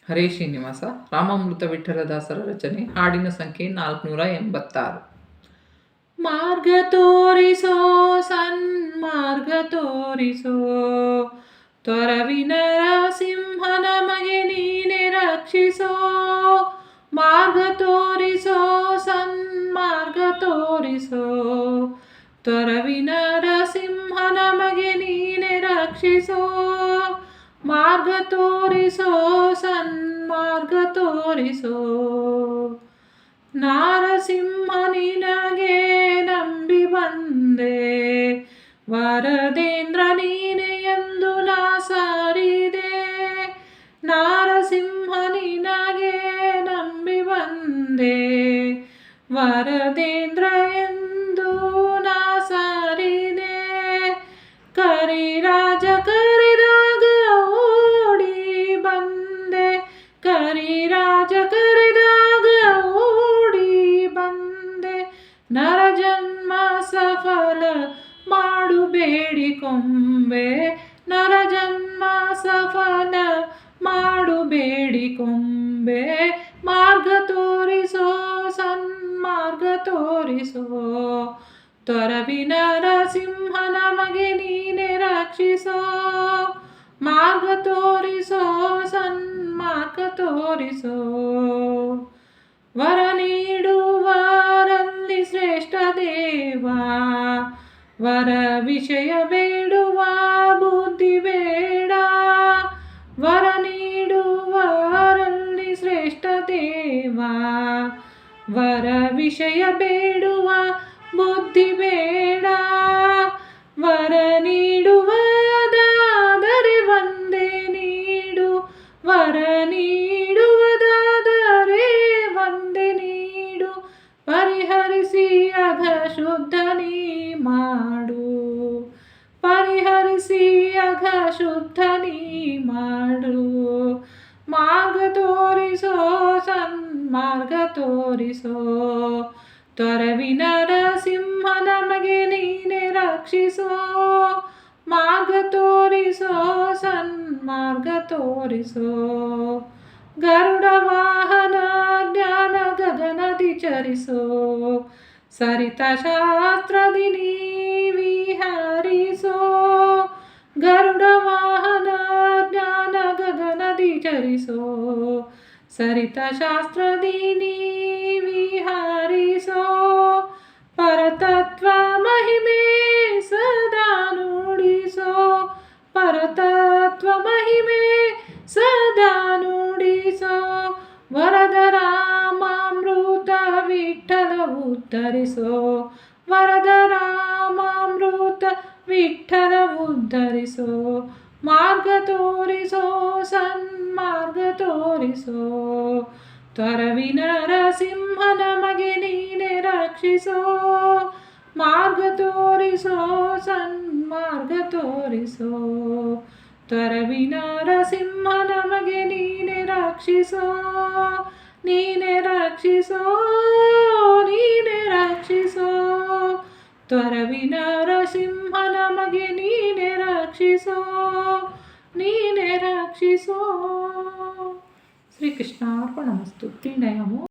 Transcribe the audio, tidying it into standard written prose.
ಹರೇ ಶ್ರೀನಿವಾಸ. ರಾಮಾಮೃತ ವಿಠಲದಾಸರ ರಚನೆ. ಹಾಡಿನ ಸಂಖ್ಯೆ 486. ಮಾರ್ಗ ತೋರಿಸೋ ಸನ್ಮಾರ್ಗ ತೋರಿಸೋ, ತೊರವಿನ ನರಸಿಂಹ ನಮಗೆ ನೀನೆ ರಕ್ಷಿಸೋ. ಮಾರ್ಗ ತೋರಿಸೋ ಸನ್ಮಾರ್ಗ ತೋರಿಸೋ, ತೊರವಿನ ನರಸಿಂಹ ನಮಗೆ ನೀನೆ ರಕ್ಷಿಸೋ. ಮಾರ್ಗ ತೋರಿಸೋ ಸನ್ಮಾರ್ಗ ತೋರಿಸೋ, ನಾರಸಿಂಹ ನಿನಗೆ ನಂಬಿ ಬಂದೆ, ವರದೇಂದ್ರ ನೀನೆ ಎಂದು ನಾ ಸಾರಿದೆ. ನಾರಸಿಂಹ ನಿನಗೆ ನಂಬಿ ಬಂದೆ, ವರದೇಂದ್ರ ಎಂದು ನಾ ಸಾರಿದೆ. ಕರಿರಾಜ ಕರೆದಾಗ ಓಡಿ ಬಂದೆ, ಕರಿರಾಜ ಕರೆದಾಗ ಓಡಿ ಬಂದೆ. ನರಜನ್ಮ ಸಫಲ ಮಾಡು ಬೇಡಿಕೊಂಬೆ, ನರಜನ್ಮ ಸಫಲ ಮಾಡು ಬೇಡಿಕೊಂಬೆ. ಮಾರ್ಗ ತೋರಿಸೋ ಸನ್ಮಾರ್ಗ ತೋರಿಸೋ, ತೊರವಿನ ನರಸಿಂಹ ನಮಗೆ ನೀನೆ ರಕ್ಷಿಸೋ. ಮಾರ್ಗ ತೋರಿಸೋ ಸನ್ಮಾರ್ಗ ತೋರಿಸೋ, ವರ ನೀಡುವರಲ್ಲಿ ಶ್ರೇಷ್ಠ ದೇವ, ವರ ವಿಷಯ ಬೇಡುವ ಬುದ್ಧಿ ಬೇಡ. ವರ ನೀಡುವರಲ್ಲಿ ಶ್ರೇಷ್ಠ ದೇವ, ವರ ವಿಷಯ ಬೇಡುವ ಬುದ್ಧಿ ಬೇಡ. ವರ ನೀಡುವುದಾದರೆ ಒಂದೇ ನೀಡು, ವರ ನೀಡುವುದಾದರೆ ಒಂದೇ ನೀಡು. ಪರಿಹರಿಸಿ ಅಘ ಶುದ್ಧ ನೀ ಮಾಡು, ಪರಿಹರಿಸಿ ಅಘ ಶುದ್ಧ ನೀ ಮಾಡು. ಮಾರ್ಗ ತೋರಿಸೋ ಸನ್ಮಾರ್ಗ ತೋರಿಸೋ, ತೊರವಿನ ನರಸಿಂಹ ನಮಗೆ ನೀನೆ ರಕ್ಷಿಸೋ. ಮಾರ್ಗ ತೋರಿಸೋ ಸನ್ಮಾರ್ಗ ತೋರಿಸೋ, ಗರುಡ ವಾಹನ ಜ್ಞಾನ ಗಗನದಿ ಚರಿಸೋ. ಸರಿತ ಶಾಸ್ತ್ರದಿ ನೀ ವಿಹರಿಸೋ, ಗರುಡ ವಾಹನ ಜ್ಞಾನ ಗಗನದಿ ಚರಿಸೋ. ಸರಿತ ಶಾಸ್ತ್ರದಿ ನೀ ವಿಹರಿಸೋ, ಪರತತ್ವ ಮಹಿಮೆ ಸದಾ ನುಡಿಸೋ. ಪರತತ್ವ ಮಹಿಮೆ ಸದಾ ನುಡಿಸೋ, ವರದ ರಾಮಾಮೃತ ವಿಠಲ ಉದ್ಧರಿಸೋ. ವರದ ರಾಮಾಮೃತ ವಿಠಲ ಉದ್ಧರಿಸೋ. ಮಾರ್ಗ ತೋರಿಸೋ ಸನ್ಮಾರ್ಗ ತೋರಿಸೋ, ತೊರವಿನ ನರಸಿಂಹ ನಮಗೆ ನೀನೆ ರಕ್ಷಿಸೋ. ಮಾರ್ಗ ತೋರಿಸೋ ಸನ್ಮಾರ್ಗ ತೋರಿಸೋ, ತೊರವಿನ ನರಸಿಂಹ ನಮಗೆ ನೀನೆ ರಕ್ಷಿಸೋ. ನೀನೆ ರಕ್ಷಿಸೋ, ನೀನೆ ರಕ್ಷಿಸೋ, ತೊರವಿನ ನರಸಿಂಹ ನಮಗೆ ನೀನೆ ರಕ್ಷಿಸೋ, ನೀನೆ ರಕ್ಷಿಸೋ. ಶ್ರೀಕೃಷ್ಣಾರ್ಪಣಮಸ್ತು. ಪ್ರೀಣಯಮು.